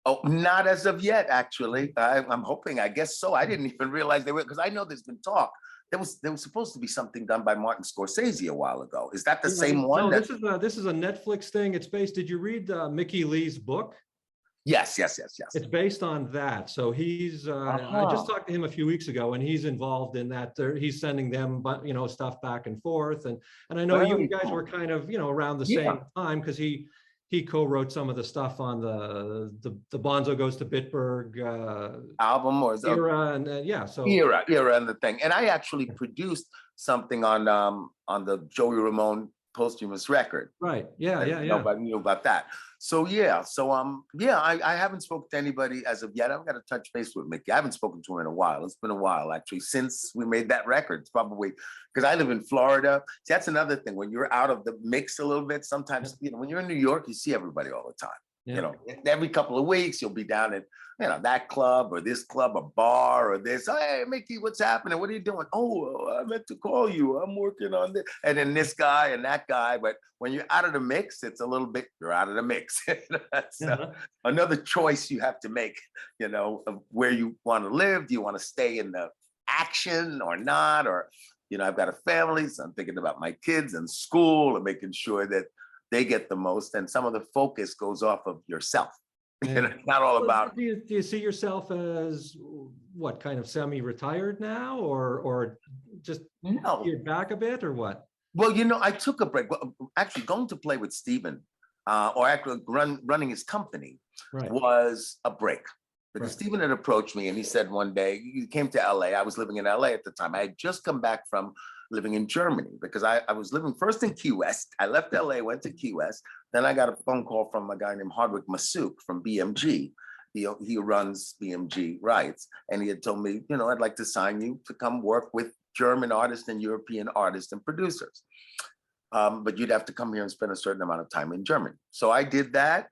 Oh, not as of yet, actually. I'm hoping, I guess so. I didn't even realize they were, because I know there's been talk. There was supposed to be something done by Martin Scorsese a while ago. Is that the same one? No, this is a Netflix thing. It's based, did you read Mickey Lee's book? Yes. It's based on that. So he's, I just talked to him a few weeks ago, and he's involved in that. He's sending them, stuff back and forth. And I know you guys were kind of, around the same time, because he co-wrote some of the stuff on the Bonzo Goes to Bitburg album, or era, and era and the thing. And I actually produced something on the Joey Ramone posthumous record. Right. Yeah. Nobody knew about that. So I haven't spoken to anybody as of yet. I've got to touch base with Mickey. I haven't spoken to him in a while. It's been a while, actually, since we made that record. It's probably because I live in Florida. See, that's another thing. When you're out of the mix a little bit, sometimes, when you're in New York, you see everybody all the time. Yeah. Every couple of weeks, you'll be down at, that club or this club, a bar or this. Hey, Mickey, what's happening? What are you doing? Oh, I meant to call you. I'm working on this. And then this guy and that guy. But when you're out of the mix, it's a little bit, you're out of the mix. That's another choice you have to make, of where you want to live. Do you want to stay in the action or not? Or, I've got a family, so I'm thinking about my kids and school and making sure that they get the most. And some of the focus goes off of yourself. Yeah. It's not all about. Do you see yourself as what, kind of semi-retired now, or just No. geared back a bit, or what? Well, I took a break. Well, actually, going to play with Stephen, or actually running his company, Right. was a break. Because Right. Stephen had approached me and he said one day, he came to LA. I was living in LA at the time. I had just come back from living in Germany because I was living first in Key West. I left LA, went to Key West. Then I got a phone call from a guy named Hardwick Masuk from BMG. He runs BMG rights. And he had told me, I'd like to sign you to come work with German artists and European artists and producers. But you'd have to come here and spend a certain amount of time in Germany. So I did that.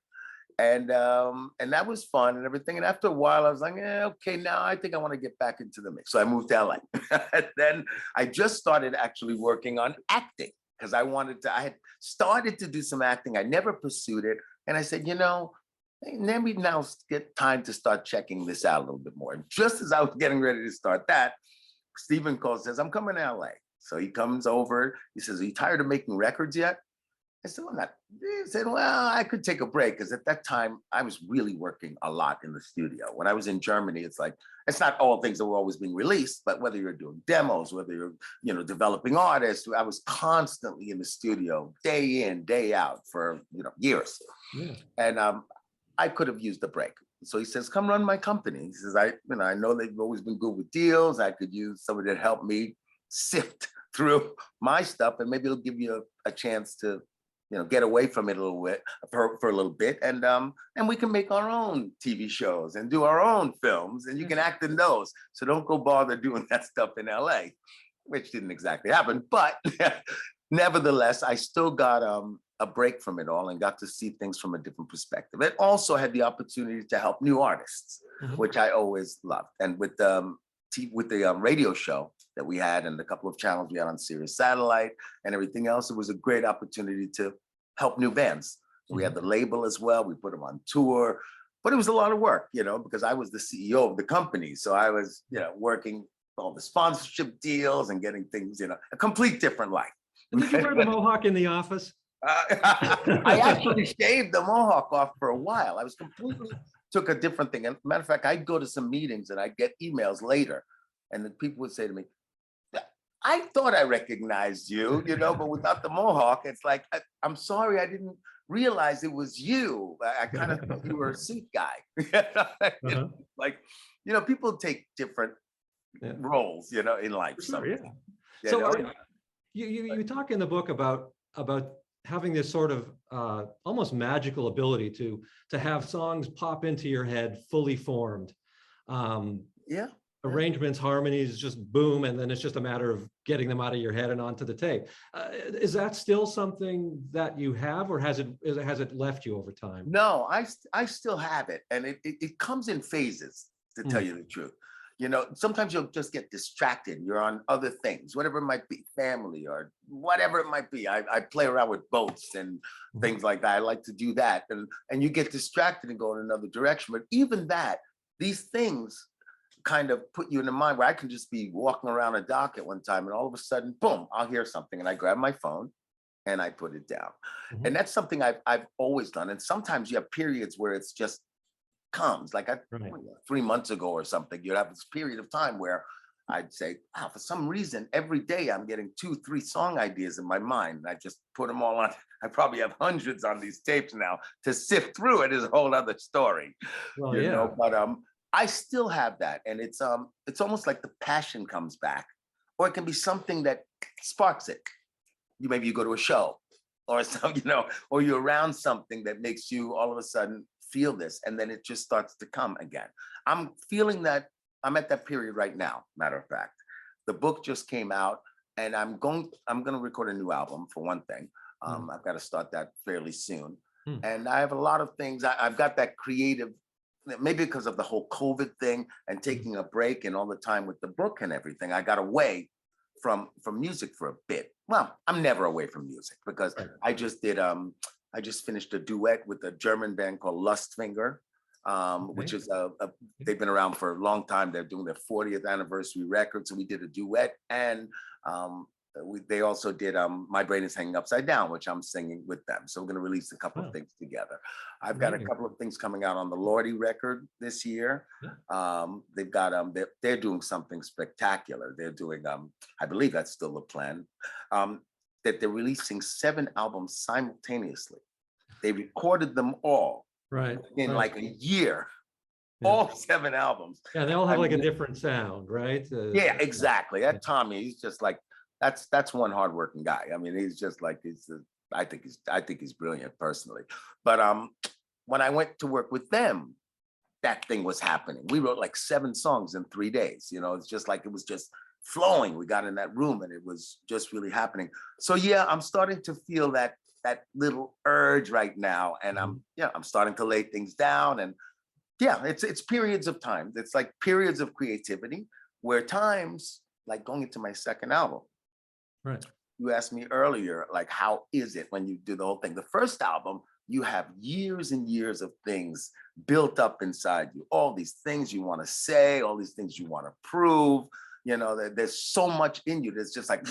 And that was fun and everything. And after a while, I was like, okay, now I think I want to get back into the mix. So I moved to LA. And then I just started actually working on acting because I had started to do some acting. I never pursued it. And I said, maybe now's get time to start checking this out a little bit more. And just as I was getting ready to start that, Stephen calls, says, I'm coming to LA. So he comes over. He says, are you tired of making records yet? I said, well, not. He said, well, I could take a break because at that time I was really working a lot in the studio. When I was in Germany, it's like, it's not all things that were always being released, but whether you're doing demos, whether you're, developing artists, I was constantly in the studio day in, day out for, years. Yeah. And I could have used a break. So he says, come run my company. He says, I know they've always been good with deals. I could use somebody to help me sift through my stuff, and maybe it'll give you a chance to get away from it a little bit for a little bit, and we can make our own TV shows and do our own films, and you can act in those. So don't go bother doing that stuff in LA, which didn't exactly happen. But nevertheless, I still got a break from it all and got to see things from a different perspective. It also had the opportunity to help new artists, which I always loved. And with the radio show that we had and a couple of channels we had on Sirius Satellite and everything else, it was a great opportunity to help new bands. We had the label as well. We put them on tour, but it was a lot of work, because I was the CEO of the company. So I was, working all the sponsorship deals and getting things, a complete different life. Did you wear the mohawk in the office? I actually shaved the mohawk off for a while. I was completely took a different thing. And matter of fact, I'd go to some meetings and I'd get emails later, and then people would say to me, I thought I recognized you, but without the mohawk, it's like, I'm sorry, I didn't realize it was you. I kind of thought you were a suit guy. Like, people take different roles, in life. Sure, yeah. So you talk in the book about having this sort of almost magical ability to have songs pop into your head fully formed. Arrangements, harmonies, just boom, and then it's just a matter of getting them out of your head and onto the tape. Is that still something that you have, or has it left you over time? No, I still have it, and it comes in phases, to tell you the truth. Sometimes you'll just get distracted. You're on other things, whatever it might be, family or whatever it might be. I play around with boats and things like that. I like to do that, and you get distracted and go in another direction. But even that, these things kind of put you in the mind where I can just be walking around a dock at one time and all of a sudden, boom, I'll hear something and I grab my phone and I put it down. And that's something I've always done. And sometimes you have periods where it's just comes, like 3 months ago or something, you'd have this period of time where I'd say, wow, for some reason, every day I'm getting 2-3 song ideas in my mind. And I just put them all on. I probably have hundreds on these tapes now. To sift through it is a whole other story. But I still have that, and it's almost like the passion comes back, or it can be something that sparks it. Maybe you go to a show, or or you're around something that makes you all of a sudden feel this, and then it just starts to come again. I'm feeling that I'm at that period right now. Matter of fact, the book just came out, and I'm going to record a new album for one thing. I've got to start that fairly soon, and I have a lot of things. I've got that creative. Maybe because of the whole COVID thing and taking a break and all the time with the book and everything, I got away from music for a bit. Well, I'm never away from music because I just finished a duet with a German band called Lustfinger, which is they've been around for a long time. They're doing their 40th anniversary record. So we did a duet, and They also did My Brain is Hanging Upside Down, which I'm singing with them. So we're going to release a couple of things together. I've got a couple of things coming out on the Lordi record this year. They've got they're doing something spectacular. They're doing I believe that's still the plan, that they're releasing 7 albums simultaneously. They recorded them all in like a year. All 7 albums. Yeah, they all have like a different sound, right? Yeah, exactly. That Tommy, he's just like, that's one hardworking guy. I mean, he's just like, I think he's brilliant personally. But when I went to work with them, that thing was happening. We wrote like 7 songs in 3 days. You know, it's just like, it was just flowing. We got in that room and it was just really happening. So yeah, I'm starting to feel that little urge right now. And I'm starting to lay things down. And yeah, it's periods of time. It's like periods of creativity where times, like going into my second album. Right. You asked me earlier, like, how is it when you do the whole thing? The first album, you have years and years of things built up inside you. All these things you want to say, all these things you want to prove. You know, there's so much in you that's just like,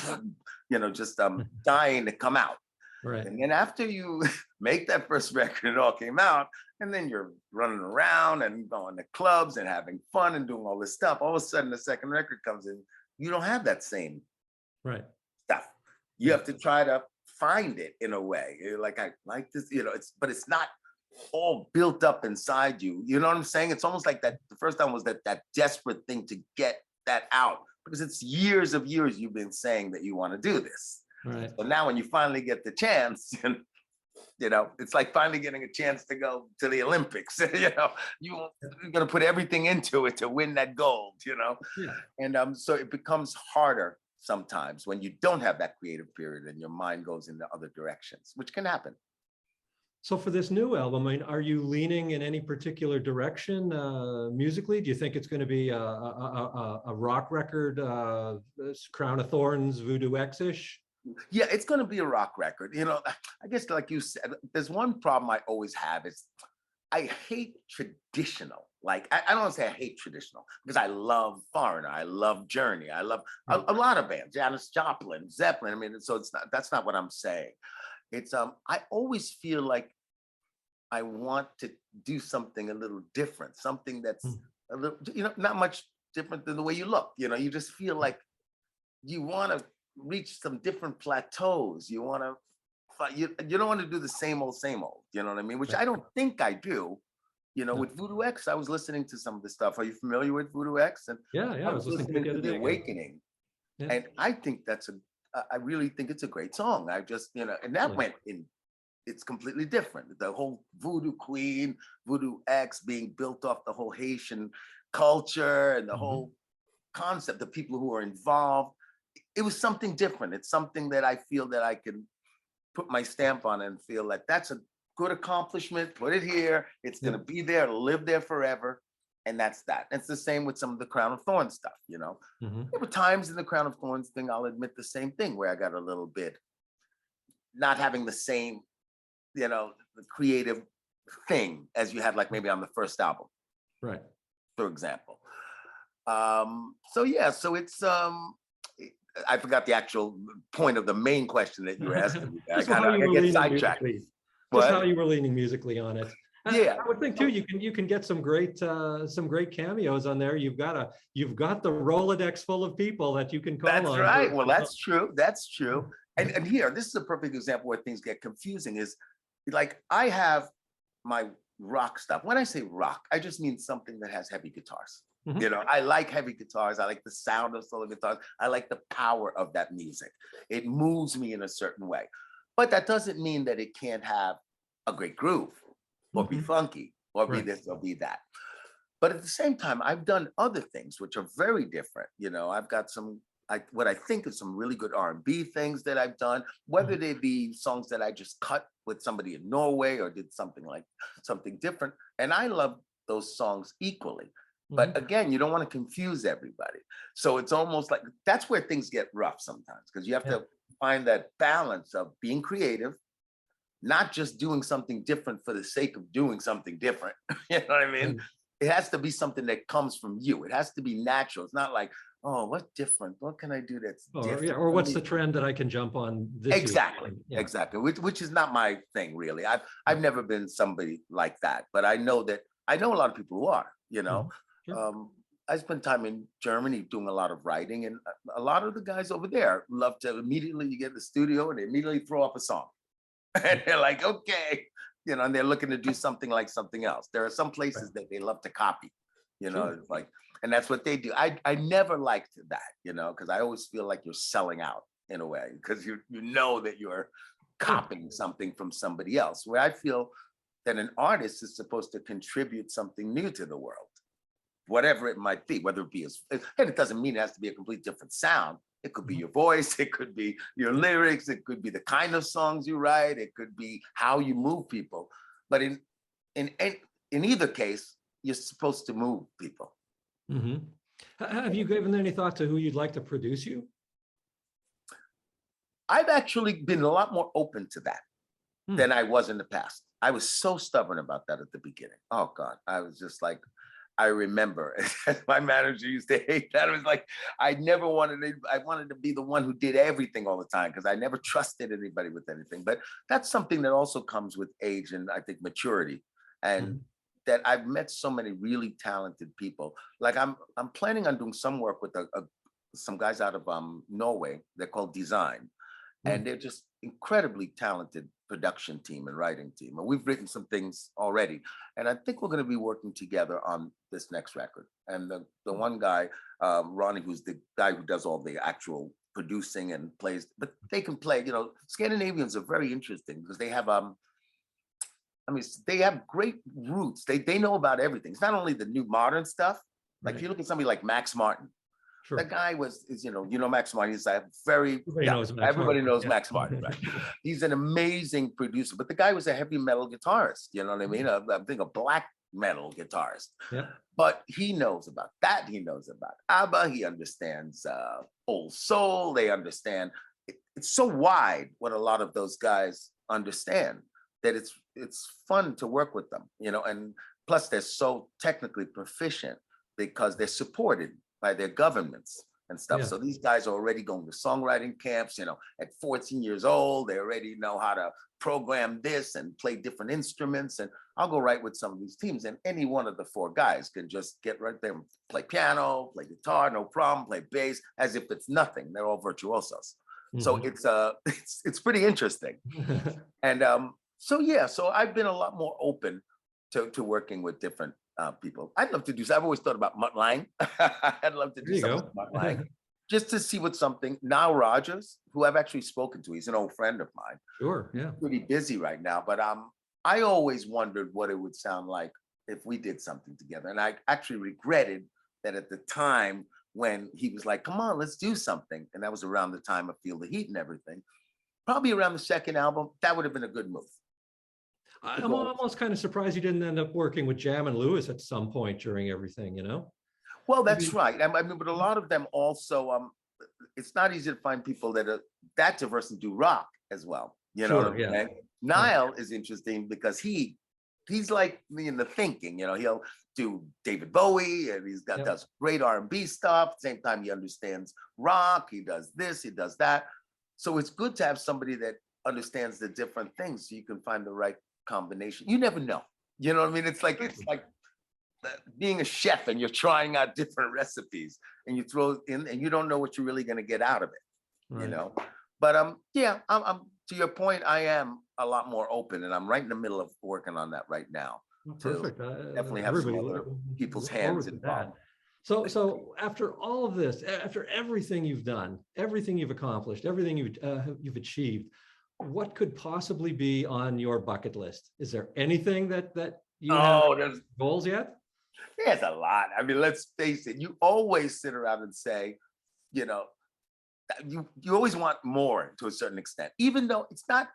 you know, just dying to come out. Right. And then after you make that first record, it all came out, and then you're running around and going to clubs and having fun and doing all this stuff. All of a sudden, the second record comes in, you don't have that same stuff. You have to try to find it in a way. You're like, I like this, you know, but it's not all built up inside you. You know what I'm saying? It's almost like that. The first time was that desperate thing to get that out, because it's years of years you've been saying that you want to do this. Right. So now when you finally get the chance, and you know, it's like finally getting a chance to go to the Olympics. You know, you're going to put everything into it to win that gold, you know? Yeah. And so it becomes harder sometimes when you don't have that creative period and your mind goes in the other directions, which can happen. So for this new album, I mean, are you leaning in any particular direction musically? Do you think it's going to be a rock record, Crown of Thorns, Voodoo X-ish? Yeah, it's going to be a rock record. You know, I guess like you said, there's one problem I always have is I hate traditional. Like, I don't want to say I hate traditional, because I love Foreigner, I love Journey, I love a lot of bands, Janis Joplin, Zeppelin. I mean, so that's not what I'm saying. It's I always feel like I want to do something a little different, something that's a little, you know, not much different than the way you look. You know, you just feel like you want to reach some different plateaus. You want to, you don't want to do the same old, you know what I mean? Which I don't think I do. You know, with Voodoo X, I was listening to some of the stuff. Are you familiar with Voodoo X? And yeah, I was listening to The Awakening. Yeah. And I think I really think it's a great song. I just, you know, and that went in, it's completely different. The whole Voodoo Queen, Voodoo X being built off the whole Haitian culture and the whole concept, the people who are involved. It was something different. It's something that I feel that I can put my stamp on and feel like that's a good accomplishment. Put it here. It's going to be there, live there forever. And that's that. It's the same with some of the Crown of Thorns stuff, you know. There were times in the Crown of Thorns thing, I'll admit the same thing, where I got a little bit not having the same, you know, the creative thing as you had like maybe on the first album. Right. For example. So yeah, so it's I forgot the actual point of the main question that you were asking me. I get sidetracked. Just how you were leaning musically on it. Yeah, I would think too. You can get some great cameos on there. You've got the Rolodex full of people that you can call on. That's right. Well, that's true. That's true. And here, this is a perfect example where things get confusing. Is like I have my rock stuff. When I say rock, I just mean something that has heavy guitars. You know, I like heavy guitars. I like the sound of solo guitars. I like the power of that music. It moves me in a certain way. But that doesn't mean that it can't have a great groove or be funky or be this or be that. But at the same time, I've done other things which are very different. You know, I've got what I think is some really good R&B things that I've done, whether they be songs that I just cut with somebody in Norway or did something different. And I love those songs equally. But again, you don't want to confuse everybody. So it's almost like that's where things get rough sometimes, because you have to find that balance of being creative, not just doing something different for the sake of doing something different. You know what I mean? it has to be something that comes from you. It has to be natural. It's not like, oh, what's different? What can I do that's different? Or what's the trend that I can jump on this Exactly, year? Yeah. exactly. Which is not my thing, really. I've never been somebody like that, but I know a lot of people who are. Sure. I spent time in Germany doing a lot of writing, and a lot of the guys over there love to immediately you get in the studio and they immediately throw up a song, and they're like, okay, and they're looking to do something like something else. There are some places that they love to copy, Sure. it's like, and that's what they do. I never liked that, because I always feel like you're selling out in a way, because you know that you're copying something from somebody else. Where I feel that an artist is supposed to contribute something new to the world, whatever it might be, whether it be and it doesn't mean it has to be a complete different sound. It could be your voice, it could be your lyrics, it could be the kind of songs you write, it could be how you move people. But in either case, you're supposed to move people. Mm-hmm. Have you given any thought to who you'd like to produce you? I've actually been a lot more open to that than I was in the past. I was so stubborn about that at the beginning. Oh God, I was just like, I remember my manager used to hate that. It was like, I wanted to be the one who did everything all the time because I never trusted anybody with anything. But that's something that also comes with age and I think maturity. And that I've met so many really talented people. Like I'm planning on doing some work with some guys out of Norway. They're called Design. And they're just incredibly talented production team and writing team. And we've written some things already. And I think we're going to be working together on this next record. And the one guy, Ronnie, who's the guy who does all the actual producing and plays, but they can play, Scandinavians are very interesting because they have, they have great roots. They know about everything. It's not only the new modern stuff. Like if you look at somebody like Max Martin, Sure. that guy is, Max Martin. He's everybody knows Max Martin, right? He's an amazing producer, but the guy was a heavy metal guitarist. You know what I mean? I think a black metal guitarist. Yeah. But he knows about that. He knows about ABBA. He understands Old Soul. They understand. It's so wide what a lot of those guys understand that it's fun to work with them. And plus they're so technically proficient because they're supported by their governments and stuff. Yeah. So these guys are already going to songwriting camps, at 14 years old, they already know how to program this and play different instruments. And I'll go right with some of these teams and any one of the four guys can just get right there and play piano, play guitar, no problem, play bass, as if it's nothing. They're all virtuosos. So it's pretty interesting. And so I've been a lot more open to working with different people. I'd love to do. I've always thought about Mutt Lange. I'd love to do something with Mutt Lange, just to see what something. Nile Rodgers, who I've actually spoken to, he's an old friend of mine. Sure, yeah. He's pretty busy right now, but I always wondered what it would sound like if we did something together, and I actually regretted that at the time when he was like, "Come on, let's do something," and that was around the time of Feel the Heat and everything. Probably around the second album, that would have been a good move. I'm almost kind of surprised you didn't end up working with Jam and Lewis at some point during everything, Well, that's right. But a lot of them also, it's not easy to find people that are that diverse and do rock as well. You know what I'm saying? Nile is interesting because he's like me in the thinking, he'll do David Bowie and does great R&B stuff. At the same time, he understands rock. He does this, he does that. So it's good to have somebody that understands the different things so you can find the right combination. You never know. You know what I mean? It's like being a chef and you're trying out different recipes and you throw in and you don't know what you're really going to get out of it. Right. But I'm to your point, I am a lot more open and I'm right in the middle of working on that right now. Perfect. Definitely have some other people's hands involved. So after all of this, after everything you've done, everything you've accomplished, everything you've achieved, what could possibly be on your bucket list? Is there anything that you have goals yet? There's a lot. I mean, let's face it. You always sit around and say, you always want more to a certain extent, even though it's not.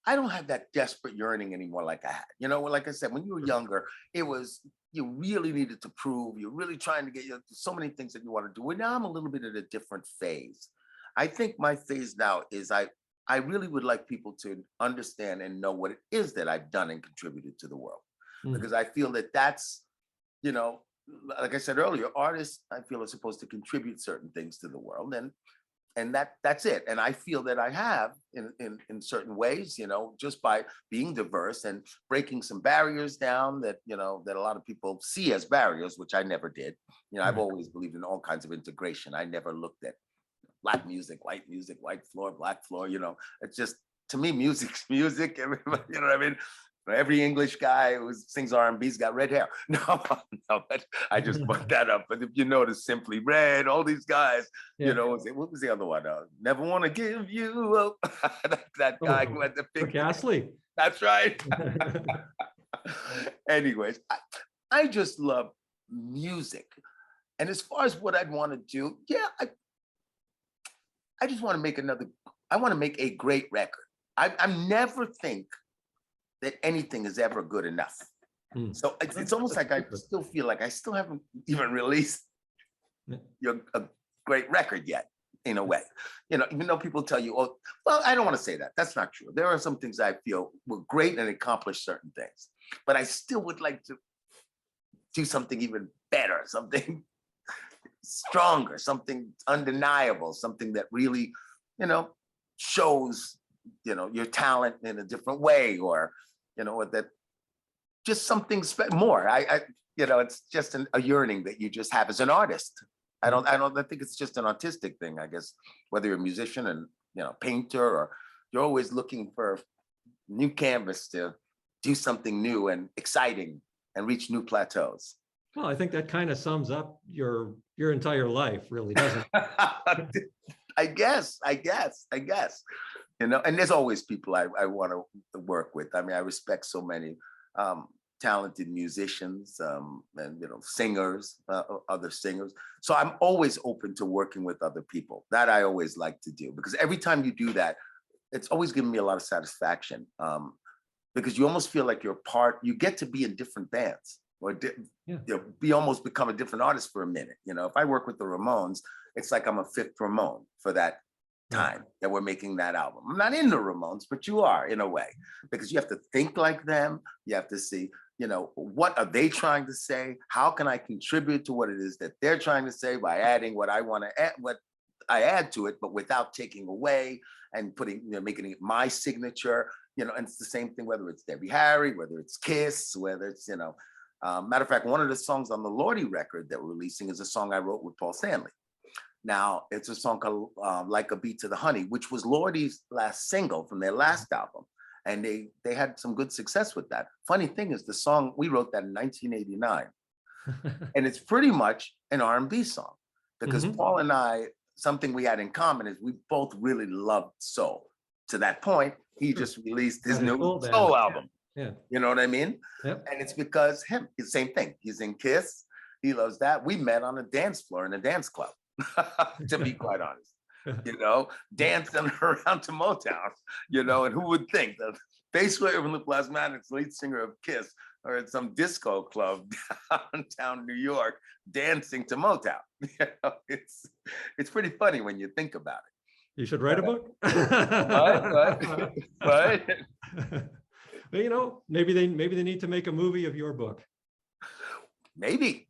I don't have that desperate yearning anymore like I had. Like I said, when you were younger, it was you really needed to prove. You're really trying to get so many things that you want to do. Well, now I'm a little bit at a different phase. I think my phase now is I really would like people to understand and know what it is that I've done and contributed to the world, because I feel that that's you know, like I said earlier, artists, I feel, are supposed to contribute certain things to the world, and that's it. And I feel that I have in certain ways, you know, just by being diverse and breaking some barriers down that, you know, that a lot of people see as barriers, which I never did. You know, I've always believed in all kinds of integration. I never looked at black music, white floor, black floor, you know. It's just, to me, music's music. Everybody, you know what I mean? Every English guy who sings R&B's got red hair. No, no, I just put that up. But if you notice, Simply Red, all these guys, you know, what was the other one? Never Want to Give You Up. that guy who had the big Ghastly. That's right. Anyways, I just love music. And as far as what I'd want to do, yeah, I just want to make I want to make a great record. I never think that anything is ever good enough. So it's almost like I still feel like I still haven't even released a great record yet, in a way. You know, even though people tell you, oh, well, I don't want to say that. That's not true. There are some things I feel were great and accomplished certain things, but I still would like to do something even better, something stronger, something undeniable, something that really, you know, shows, you know, your talent in a different way, or, you know, that just something more. I you know, it's just a yearning that you just have as an artist. I think it's just an artistic thing, I guess, whether you're a musician and, you know, painter, or you're always looking for new canvas to do something new and exciting and reach new plateaus. Well, I think that kind of sums up your entire life, really, doesn't it? I guess. You know, and there's always people I want to work with. I mean, I respect so many talented musicians and, you know, singers, other singers. So I'm always open to working with other people. That I always like to do, because every time you do that, it's always given me a lot of satisfaction, because you almost feel like you get to be in different bands, or you know, almost become a different artist for a minute. You know, if I work with the Ramones, it's like I'm a fifth Ramone for that time that we're making that album. I'm not in the Ramones, but you are, in a way, because you have to think like them. You have to see, you know, what are they trying to say? How can I contribute to what it is that they're trying to say by adding what I want to add, what I add to it, but without taking away and putting, you know, making it my signature, you know. And it's the same thing, whether it's Debbie Harry, whether it's Kiss, whether it's, you know, matter of fact, one of the songs on the Lordi record that we're releasing is a song I wrote with Paul Stanley. Now, it's a song called Like a Beat to the Honey, which was Lordi's last single from their last album. And they had some good success with that. Funny thing is, the song, we wrote that in 1989. And it's pretty much an R&B song, because Paul and I, something we had in common is we both really loved soul. To that point, he just released his new soul album. Yeah. You know what I mean? Yep. And it's because him, the same thing. He's in Kiss. He loves that. We met on a dance floor in a dance club. To be quite honest, you know, dancing around to Motown, you know, and who would think the bass player from the Plasmatics, lead singer of Kiss, or at some disco club downtown New York, dancing to Motown? You know, it's pretty funny when you think about it. You should write a book. What? Well, you know, maybe they need to make a movie of your book. Maybe.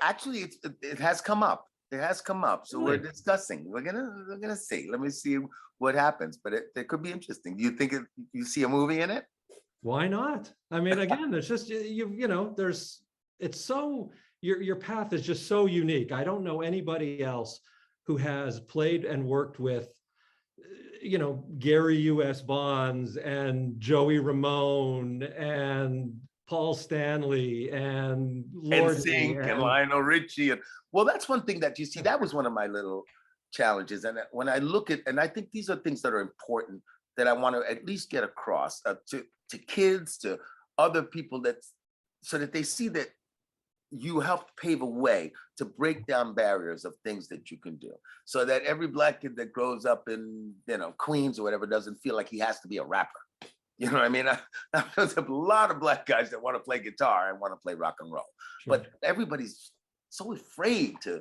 Actually, it has come up. It has come up, so we're discussing. We're gonna see. Let me see what happens, but it could be interesting. Do you think you see a movie in it? Why not? I mean, again, there's just you know, it's so your path is just so unique. I don't know anybody else who has played and worked with, you know, Gary U.S. Bonds and Joey Ramone and Paul Stanley and Lordi and Lionel Richie. And well, that's one thing that you see, that was one of my little challenges. And when I look at, and I think these are things that are important that I want to at least get across to kids, to other people, so that they see that you helped pave a way to break down barriers of things that you can do, so that every Black kid that grows up in, you know, Queens or whatever doesn't feel like he has to be a rapper. You know what I mean? There's a lot of Black guys that want to play guitar and want to play rock and roll, but everybody's so afraid to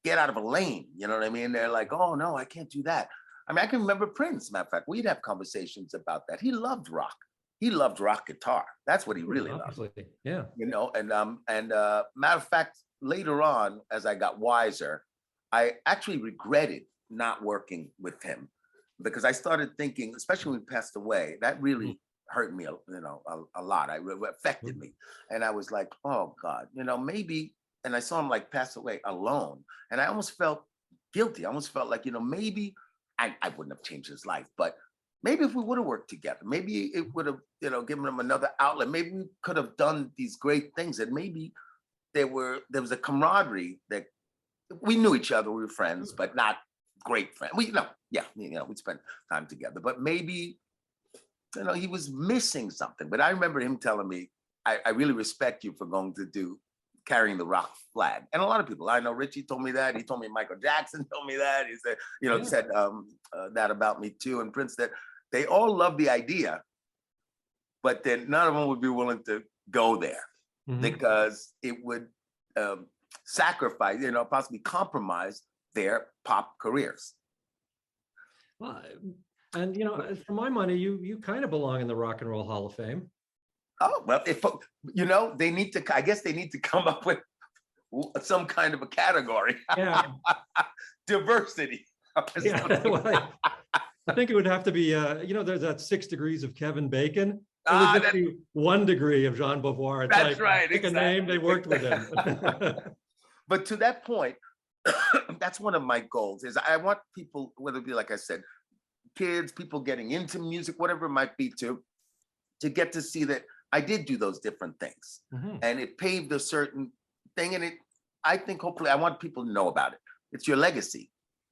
get out of a lane. You know what I mean? They're like, oh no, I can't do that. I mean, I can remember Prince, matter of fact, we'd have conversations about that. He loved rock. he loved rock guitar. That's what he really loved. Obviously. Yeah. You know, and matter of fact, later on, as I got wiser, I actually regretted not working with him, because I started thinking, especially when he passed away, that really hurt me, you know, a lot. It affected me. And I was like, oh God, you know, maybe, and I saw him like pass away alone. And I almost felt guilty. I almost felt like, you know, maybe I wouldn't have changed his life, but maybe if we would have worked together, maybe it would have, you know, given him another outlet. Maybe we could have done these great things. And maybe there was a camaraderie that we knew each other, we were friends, but not great friends. We, you know, yeah, you know, we spent time together, but maybe, you know, he was missing something. But I remember him telling me, I really respect you for going to do carrying the rock flag. And a lot of people, Lionel Richie told me that. He told me Michael Jackson told me that. He said, you know, said that about me too. And Prince, that they all love the idea, but then none of them would be willing to go there because it would sacrifice, you know, possibly compromise their pop careers. Well, and you know, for my money, you kind of belong in the Rock and Roll Hall of Fame. Oh, well, if, you know, they need to, I guess they need to come up with some kind of a category. Yeah. Diversity. Yeah. Well, I think it would have to be, you know, there's that 6 degrees of Kevin Bacon. It would just be 1 degree of Jean Beauvoir. It's that's like, right. Pick exactly. A name, they worked with him. But to that point, that's one of my goals, is I want people, whether it be, like I said, kids, people getting into music, whatever it might be, to get to see that I did do those different things. And it paved a certain thing. And I think hopefully I want people to know about it. It's your legacy,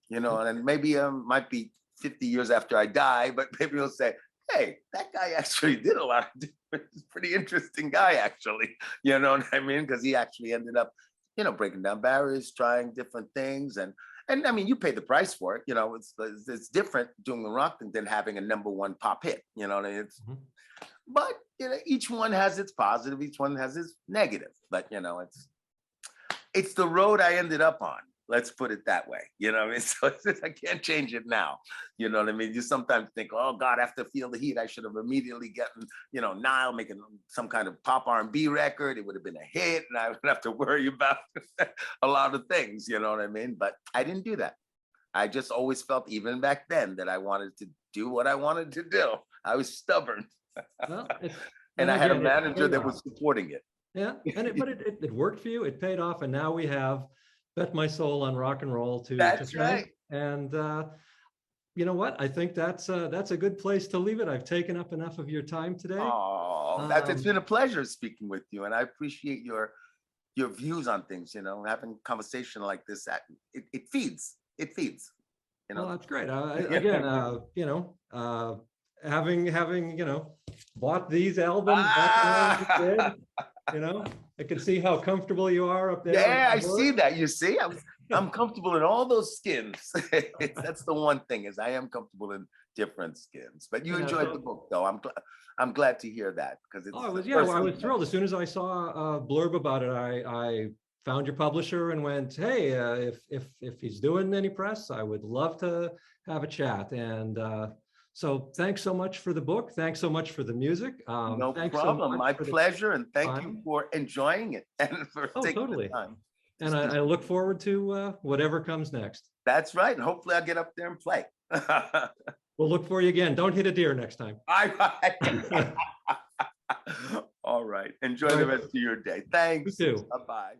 you know, and maybe might be 50 years after I die, but maybe you'll say, hey, that guy actually did a lot of different, pretty interesting guy, actually. You know what I mean? Because he actually ended up, you know, breaking down barriers, trying different things. And I mean, you pay the price for it. You know, it's different doing the rock than having a #1 pop hit. You know what I mean? But, you know, each one has its positive, each one has its negative. But, you know, it's the road I ended up on. Let's put it that way. You know what I mean? So I can't change it now. You know what I mean? You sometimes think, oh God, after Feel the Heat, I should have immediately gotten, you know, Nile making some kind of pop R&B record. It would have been a hit and I wouldn't have to worry about a lot of things, you know what I mean? But I didn't do that. I just always felt, even back then, that I wanted to do what I wanted to do. I was stubborn. Well, and I had a manager that was supporting it. Yeah, and but it worked for you. It paid off, and now we have Bet My Soul on Rock and Roll to That's right. And you know what? I think that's a good place to leave it. I've taken up enough of your time today. Oh, it's been a pleasure speaking with you, and I appreciate your views on things. You know, having a conversation like this, it feeds. It feeds. You know, well, that's great. Again, you know, having you know, bought these albums, you know, I can see how comfortable you are up there. Yeah, I see that. You see, I'm comfortable in all those skins. That's the one thing, is I am comfortable in different skins. But you enjoyed the book, though. I'm glad to hear that, because it's. Oh, I was thrilled. As soon as I saw a blurb about it, I found your publisher and went, hey, if he's doing any press, I would love to have a chat. And so thanks so much for the book. Thanks so much for the music. No problem. My pleasure. And thank you for enjoying it and for taking the time. And I look forward to whatever comes next. That's right. And hopefully I'll get up there and play. We'll look for you again. Don't hit a deer next time. All right. Enjoy the rest of your day. Thanks. You too. Bye-bye.